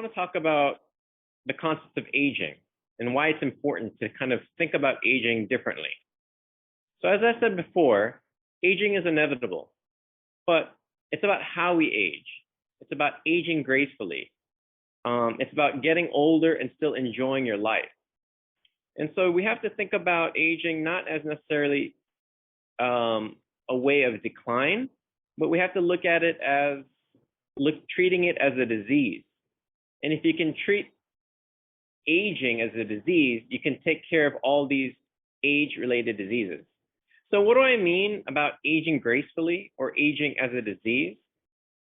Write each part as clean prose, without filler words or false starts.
want to talk about the concept of aging and why it's important to kind of think about aging differently. So as I said before, aging is inevitable, but it's about how we age. It's about aging gracefully. It's about getting older and still enjoying your life. And so we have to think about aging not as necessarily a way of decline, but we have to look at it as treating it as a disease. And if you can treat aging as a disease, you can take care of all these age-related diseases. So what do I mean about aging gracefully or aging as a disease?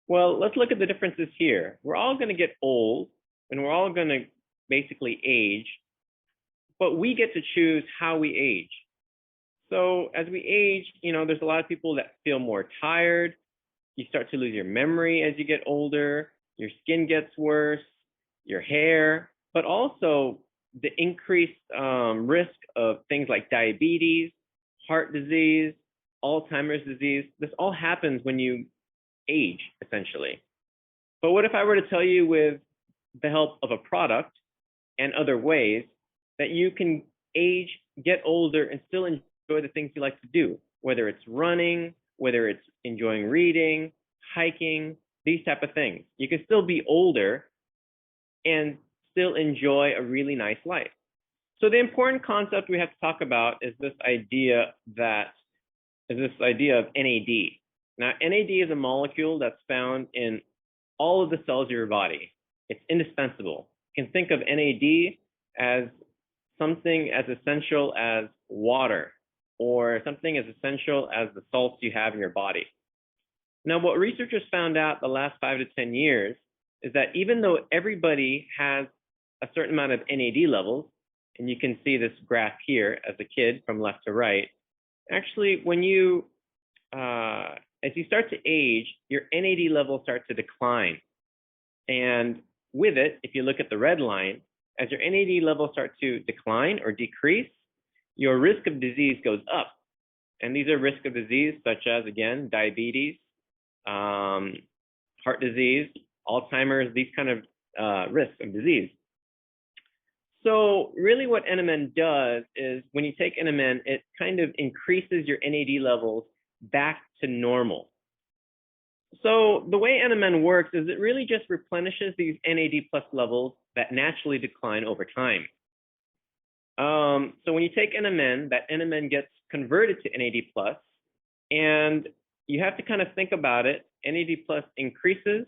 Well, let's look at the differences here. We're all going to get old and we're all going to basically age, but we get to choose how we age. So as we age, there's a lot of people that feel more tired. You start to lose your memory as you get older. Your skin gets worse, your hair, but also the increased risk of things like diabetes, heart disease, Alzheimer's disease. This all happens when you age, essentially. But what if I were to tell you, with the help of a product and other ways, that you can age, get older, and still enjoy the things you like to do, whether it's running, whether it's enjoying reading, hiking, these type of things. You can still be older and still enjoy a really nice life. So the important concept we have to talk about is this idea of NAD. Now, NAD is a molecule that's found in all of the cells of your body. It's indispensable. You can think of NAD as something as essential as water, or something as essential as the salts you have in your body. Now, what researchers found out the last 5 to 10 years is that even though everybody has a certain amount of NAD levels, and you can see this graph here as a kid from left to right, actually, when you, as you start to age, your NAD levels start to decline. And with it, if you look at the red line, as your NAD levels start to decline or decrease, your risk of disease goes up. And these are risks of disease such as, again, diabetes, heart disease, Alzheimer's, these kind of risks of disease. So really what NMN does is, when you take NMN, it kind of increases your NAD levels back to normal. So the way NMN works is it really just replenishes these NAD plus levels that naturally decline over time. So when you take NMN, that NMN gets converted to NAD plus, and you have to kind of think about it. NAD plus increases,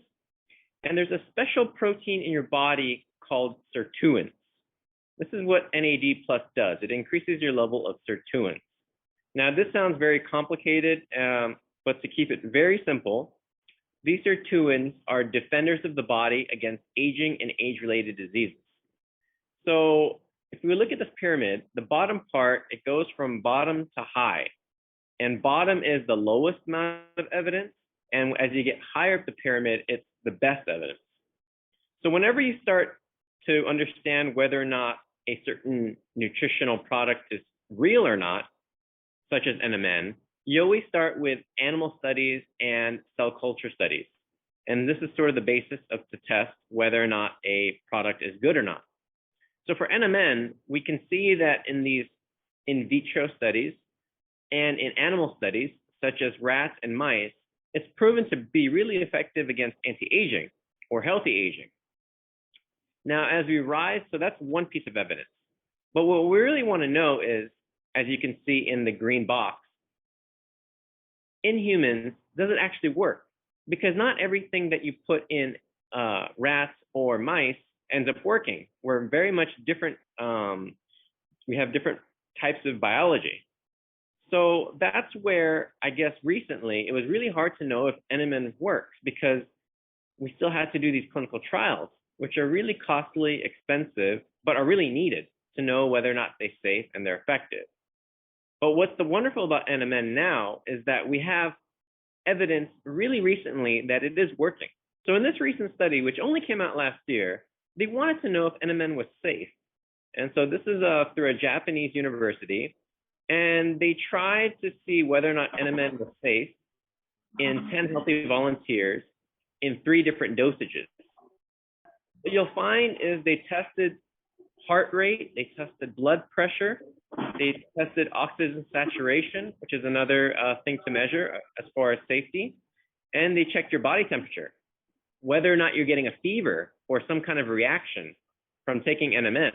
and there's a special protein in your body called sirtuins. This is what NAD plus does. It increases your level of sirtuins. Now, this sounds very complicated, but to keep it very simple, these sirtuins are defenders of the body against aging and age-related diseases. So if we look at this pyramid, the bottom part, it goes from bottom to high. And bottom is the lowest amount of evidence. And as you get higher up the pyramid, it's the best evidence. So whenever you start to understand whether or not a certain nutritional product is real or not, such as NMN, you always start with animal studies and cell culture studies. And this is sort of the basis to test whether or not a product is good or not. So for NMN, we can see that in these in vitro studies and in animal studies, such as rats and mice, it's proven to be really effective against anti-aging or healthy aging. Now, as we rise, so that's one piece of evidence. But what we really want to know is, as you can see in the green box, in humans, does it actually work? Because not everything that you put in rats or mice ends up working. We're very much different. We have different types of biology. So that's where, I guess, recently, it was really hard to know if NMN works, because we still had to do these clinical trials, which are really costly, expensive, but are really needed to know whether or not they're safe and they're effective. But what's the wonderful about NMN now is that we have evidence really recently that it is working. So in this recent study, which only came out last year, they wanted to know if NMN was safe. And so this is through a Japanese university, and they tried to see whether or not NMN was safe in 10 healthy volunteers in 3 different dosages. what you'll find is they tested heart rate, they tested blood pressure, they tested oxygen saturation, which is another thing to measure as far as safety, and they checked your body temperature, whether or not you're getting a fever or some kind of reaction from taking NMN.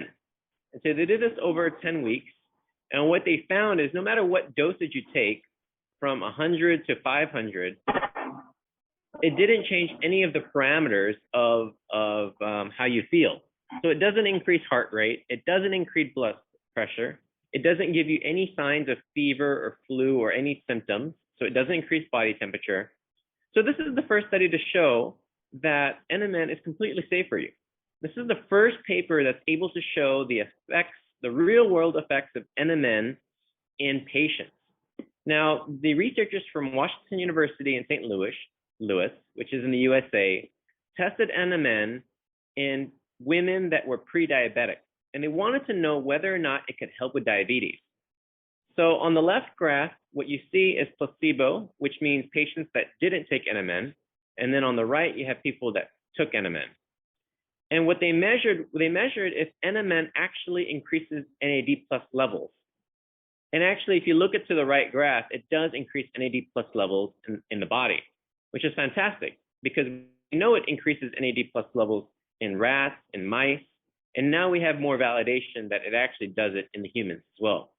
And so they did this over 10 weeks, and what they found is no matter what dosage you take, from 100 to 500, it didn't change any of the parameters of how you feel. So it doesn't increase heart rate, it doesn't increase blood pressure, it doesn't give you any signs of fever or flu or any symptoms, so it doesn't increase body temperature. So this is the first study to show that NMN is completely safe for you. This is the first paper that's able to show the effects, the real world effects of NMN in patients. Now, the researchers from Washington University in St. Louis, which is in the USA, tested NMN in women that were pre-diabetic, and they wanted to know whether or not it could help with diabetes. So on the left graph, what you see is placebo, which means patients that didn't take NMN, and then on the right, you have people that took NMN. And what they measured if NMN actually increases NAD+ levels. And actually, if you look at to the right graph, it does increase NAD+ levels in the body, which is fantastic because we know it increases NAD+ levels in rats, in mice, and now we have more validation that it actually does it in the humans as well.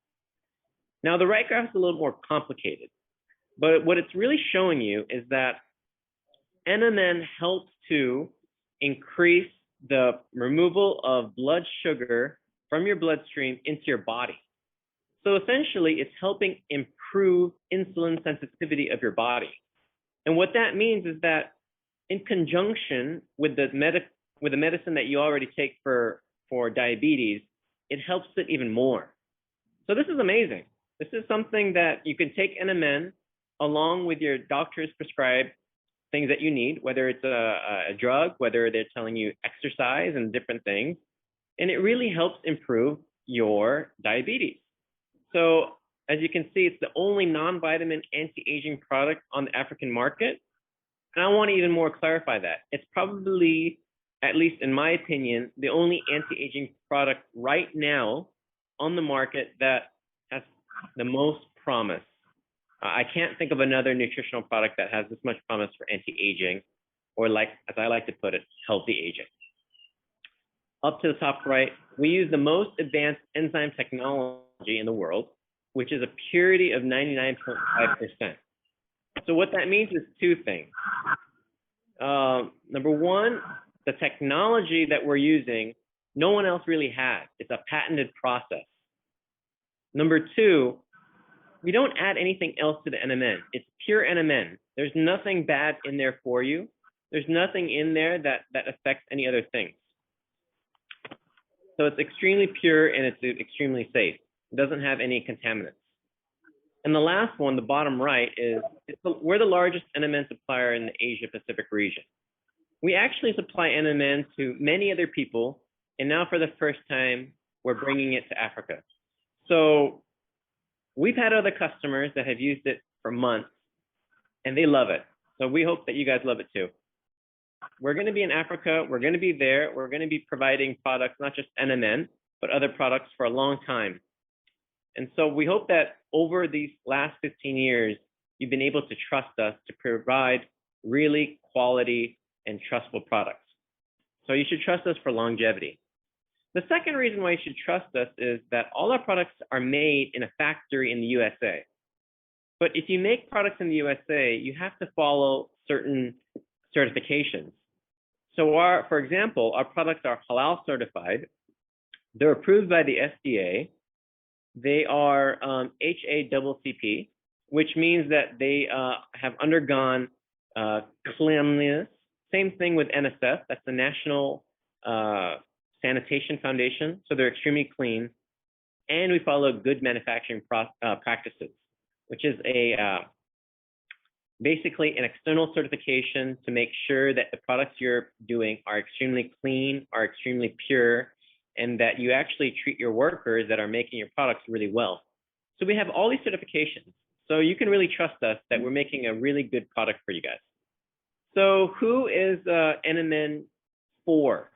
Now, the right graph is a little more complicated, but what it's really showing you is that NMN helps to increase the removal of blood sugar from your bloodstream into your body. So essentially, it's helping improve insulin sensitivity of your body. And what that means is that in conjunction with the medicine that you already take for diabetes, it helps it even more. So this is amazing. This is something that you can take NMN along with your doctor's prescribed things that you need, whether it's a drug, whether they're telling you exercise and different things, and it really helps improve your diabetes. So as you can see, it's the only non-vitamin anti-aging product on the African market. And I want to even more clarify that. It's probably, at least in my opinion, the only anti-aging product right now on the market that has the most promise. I can't think of another nutritional product that has this much promise for anti-aging, or like, as I like to put it, healthy aging. Up to the top right, we use the most advanced enzyme technology in the world, which is a purity of 99.5%. So what that means is two things. Number one, the technology that we're using, no one else really has. It's a patented process. Number two, we don't add anything else to the NMN. It's pure NMN. There's nothing bad in there for you. There's nothing in there that affects any other things. So it's extremely pure and it's extremely safe. It doesn't have any contaminants. And the last one, the bottom right, is we're the largest NMN supplier in the Asia Pacific region. We actually supply NMN to many other people, and now for the first time, we're bringing it to Africa. So we've had other customers that have used it for months, and they love it. So we hope that you guys love it too. We're going to be in Africa. We're going to be there. We're going to be providing products, not just NMN, but other products for a long time. And so we hope that over these last 15 years, you've been able to trust us to provide really quality and trustful products. So you should trust us for longevity. The second reason why you should trust us is that all our products are made in a factory in the USA. But if you make products in the USA, you have to follow certain certifications. So for example, our products are halal certified. They're approved by the FDA. They are HACCP, which means that they have undergone cleanliness. Same thing with NSF, that's the National Sanitation Foundation, so they're extremely clean. And we follow good manufacturing practices, which is basically an external certification to make sure that the products you're doing are extremely clean, are extremely pure, and that you actually treat your workers that are making your products really well. So we have all these certifications. So you can really trust us that we're making a really good product for you guys. So who is NMN for?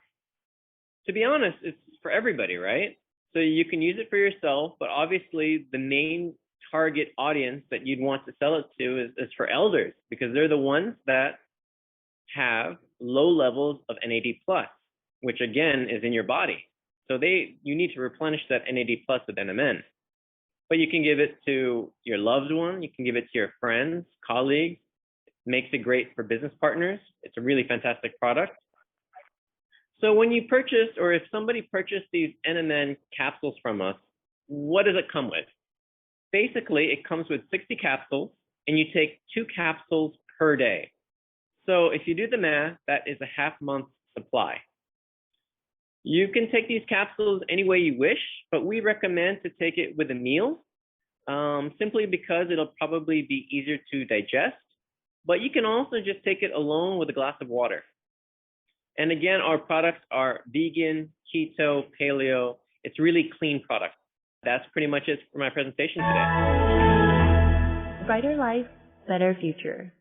To be honest, it's for everybody, right? So you can use it for yourself, but obviously the main target audience that you'd want to sell it to is for elders, because they're the ones that have low levels of NAD plus, which again is in your body. So you need to replenish that NAD plus with NMN. But you can give it to your loved one, you can give it to your friends, colleagues. It makes it great for business partners. It's a really fantastic product. So when you purchase, or if somebody purchased these NMN capsules from us, what does it come with? Basically, it comes with 60 capsules, and you take 2 capsules per day. So if you do the math, that is a half-month supply. You can take these capsules any way you wish, but we recommend to take it with a meal, simply because it'll probably be easier to digest. But you can also just take it alone with a glass of water. And again, our products are vegan, keto, paleo. It's really clean product. That's pretty much it for my presentation today. Brighter life, better future.